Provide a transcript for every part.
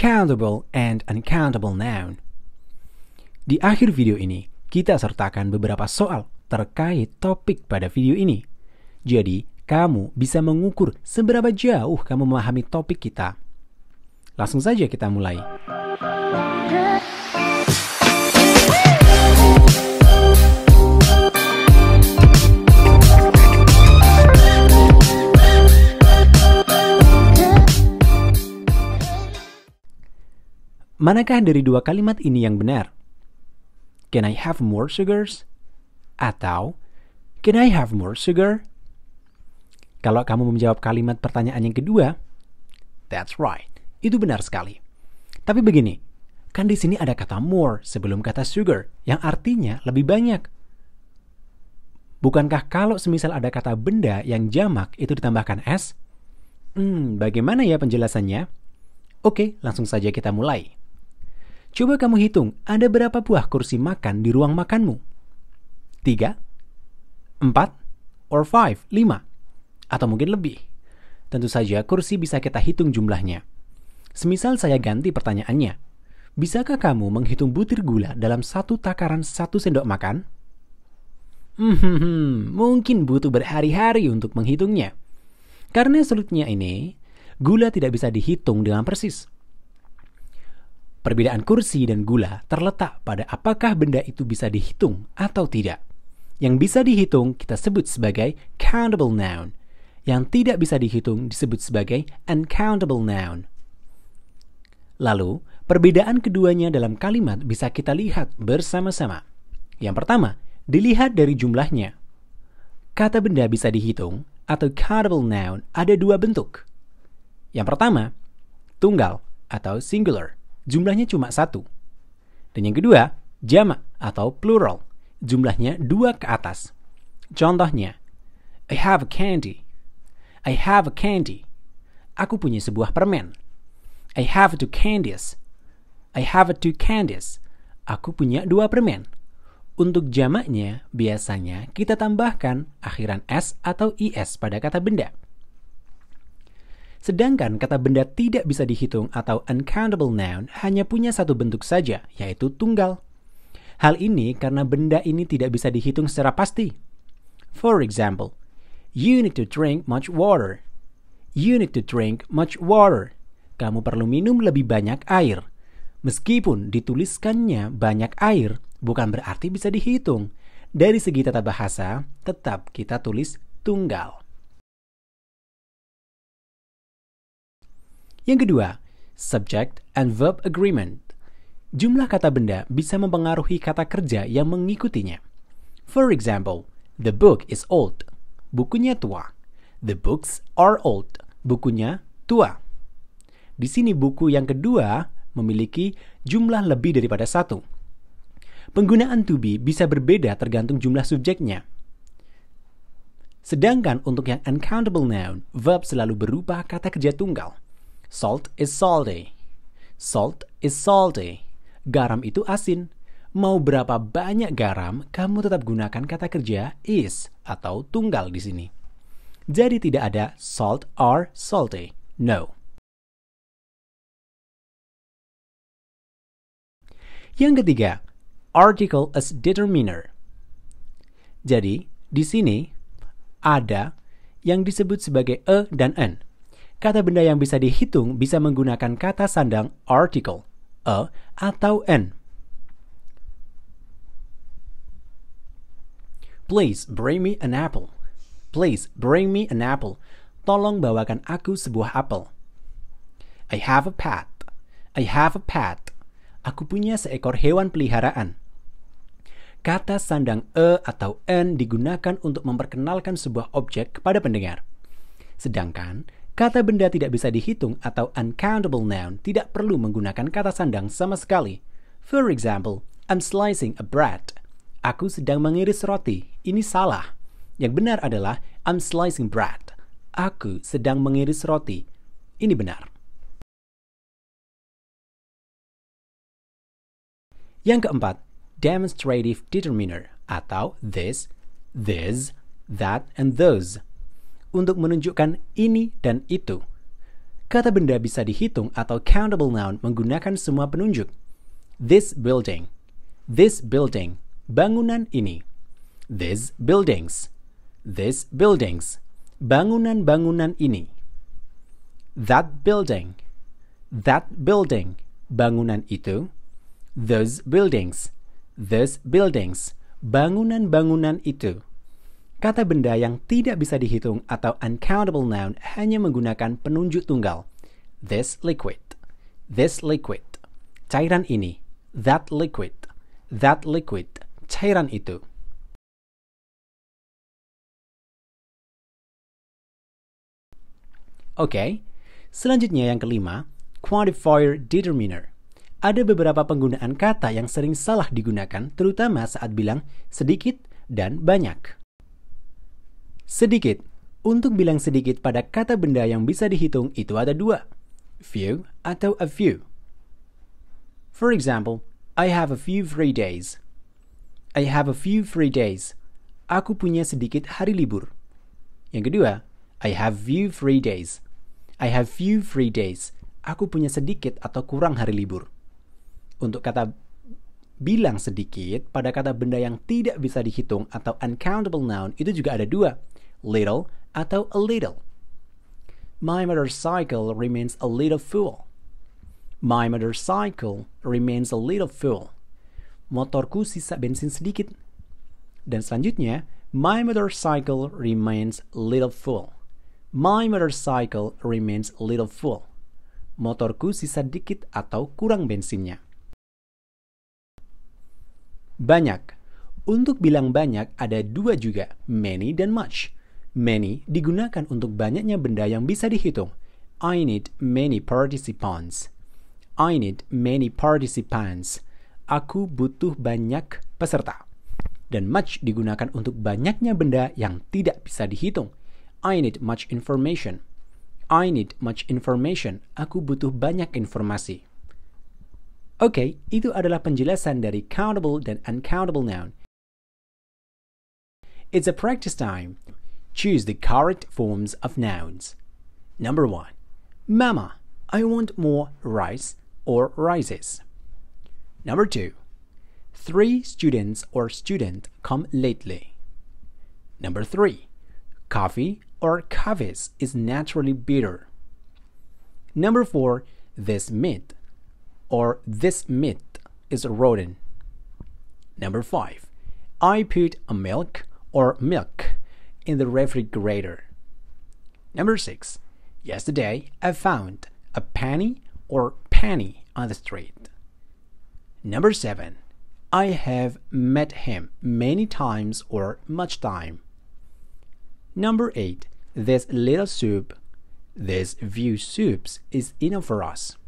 countable and uncountable noun. Di akhir video ini, kita sertakan beberapa soal terkait topik pada video ini. Jadi, kamu bisa mengukur seberapa jauh kamu memahami topik kita. Langsung saja kita mulai. Manakah dari dua kalimat ini yang benar? Can I have more sugars? Atau Can I have more sugar? Kalau kamu menjawab kalimat pertanyaan yang kedua, that's right, itu benar sekali. Tapi begini, kan di sini ada kata more sebelum kata sugar, yang artinya lebih banyak. Bukankah kalau semisal ada kata benda yang jamak itu ditambahkan s? Bagaimana ya penjelasannya? Oke, langsung saja kita mulai. Coba kamu hitung, ada berapa buah kursi makan di ruang makanmu? 3, 4, or 5, 5, atau mungkin lebih. Tentu saja kursi bisa kita hitung jumlahnya. Semisal saya ganti pertanyaannya, bisakah kamu menghitung butir gula dalam satu takaran 1 sendok makan? Mungkin butuh berhari-hari untuk menghitungnya. Karena sulitnya ini, gula tidak bisa dihitung dengan persis. Perbedaan kursi dan gula terletak pada apakah benda itu bisa dihitung atau tidak. Yang bisa dihitung kita sebut sebagai countable noun. Yang tidak bisa dihitung disebut sebagai uncountable noun. Lalu, perbedaan keduanya dalam kalimat bisa kita lihat bersama-sama. Yang pertama, dilihat dari jumlahnya. Kata benda bisa dihitung atau countable noun ada dua bentuk. Yang pertama, tunggal atau singular. Jumlahnya cuma 1. Dan yang kedua, jamak atau plural. Jumlahnya 2 ke atas. Contohnya, I have a candy. I have a candy. Aku punya sebuah permen. I have 2 candies. I have 2 candies. Aku punya 2 permen. Untuk jamaknya, biasanya kita tambahkan akhiran s atau is pada kata benda. Sedangkan kata benda tidak bisa dihitung atau uncountable noun hanya punya satu bentuk saja, yaitu tunggal. Hal ini karena benda ini tidak bisa dihitung secara pasti. For example, you need to drink much water. You need to drink much water. Kamu perlu minum lebih banyak air. Meskipun dituliskannya banyak air, bukan berarti bisa dihitung. Dari segi tata bahasa, tetap kita tulis tunggal. Yang kedua, subject and verb agreement. Jumlah kata benda bisa mempengaruhi kata kerja yang mengikutinya. For example, the book is old. Bukunya tua. The books are old. Bukunya tua. Di sini buku yang kedua memiliki jumlah lebih daripada 1. Penggunaan to be bisa berbeda tergantung jumlah subjeknya. Sedangkan untuk yang uncountable noun, verb selalu berupa kata kerja tunggal. Salt is salty. Salt is salty. Garam itu asin. Mau berapa banyak garam, kamu tetap gunakan kata kerja is atau tunggal di sini. Jadi tidak ada salt or salty. No. Yang ketiga, article as determiner. Jadi, di sini ada yang disebut sebagai a dan an. Kata benda yang bisa dihitung bisa menggunakan kata sandang article, a atau an. Please bring me an apple. Please bring me an apple. Tolong bawakan aku sebuah apel. I have a pet. I have a pet. Aku punya seekor hewan peliharaan. Kata sandang a atau an digunakan untuk memperkenalkan sebuah objek kepada pendengar. Sedangkan kata benda tidak bisa dihitung atau uncountable noun tidak perlu menggunakan kata sandang sama sekali. For example, I'm slicing a bread. Aku sedang mengiris roti. Ini salah. Yang benar adalah I'm slicing bread. Aku sedang mengiris roti. Ini benar. Yang keempat, demonstrative determiner atau this, that, and those. Untuk menunjukkan ini dan itu. Kata benda bisa dihitung atau countable noun menggunakan semua penunjuk. This building, bangunan ini. These buildings, bangunan-bangunan ini. That building, bangunan itu. Those buildings, bangunan-bangunan itu. Kata benda yang tidak bisa dihitung atau uncountable noun hanya menggunakan penunjuk tunggal. This liquid, cairan ini. That liquid, cairan itu. Oke, selanjutnya yang kelima, quantifier determiner. Ada beberapa penggunaan kata yang sering salah digunakan, terutama saat bilang sedikit dan banyak. Sedikit. Untuk bilang sedikit pada kata benda yang bisa dihitung itu ada dua. Few atau a few. For example, I have a few free days. Aku punya sedikit hari libur. Yang kedua, I have few free days. Aku punya sedikit atau kurang hari libur. Untuk kata bilang sedikit pada kata benda yang tidak bisa dihitung atau uncountable noun itu juga ada dua. Little atau a little. My motorcycle remains a little full. Motorku sisa bensin sedikit. Dan selanjutnya, my motorcycle remains a little full. Motorku sisa dikit atau kurang bensinnya. Banyak. Untuk bilang banyak ada dua juga, many dan much. Many digunakan untuk banyaknya benda yang bisa dihitung. I need many participants. Aku butuh banyak peserta. Dan much digunakan untuk banyaknya benda yang tidak bisa dihitung. I need much information. Aku butuh banyak informasi. Oke, itu adalah penjelasan dari countable dan uncountable noun. It's a practice time. Choose the correct forms of nouns. Number 1. Mama, I want more rice or rices. Number 2. 3 students or student come lately. Number 3. Coffee or coffees is naturally bitter. Number 4. This meat or this meat is rotten. Number 5. I put a milk or milk in the refrigerator. Number 6. Yesterday I found a penny or penny on the street. Number 7. I have met him many times or much time. Number 8. This little soup, this few soups is enough for us.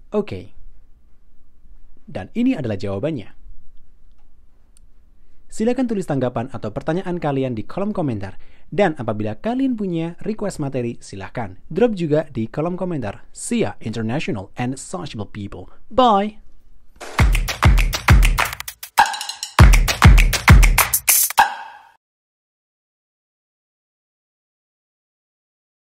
Oke. Dan ini adalah jawabannya. Silakan tulis tanggapan atau pertanyaan kalian di kolom komentar. Dan apabila kalian punya request materi, silakan drop juga di kolom komentar. See ya, international and sociable people. Bye!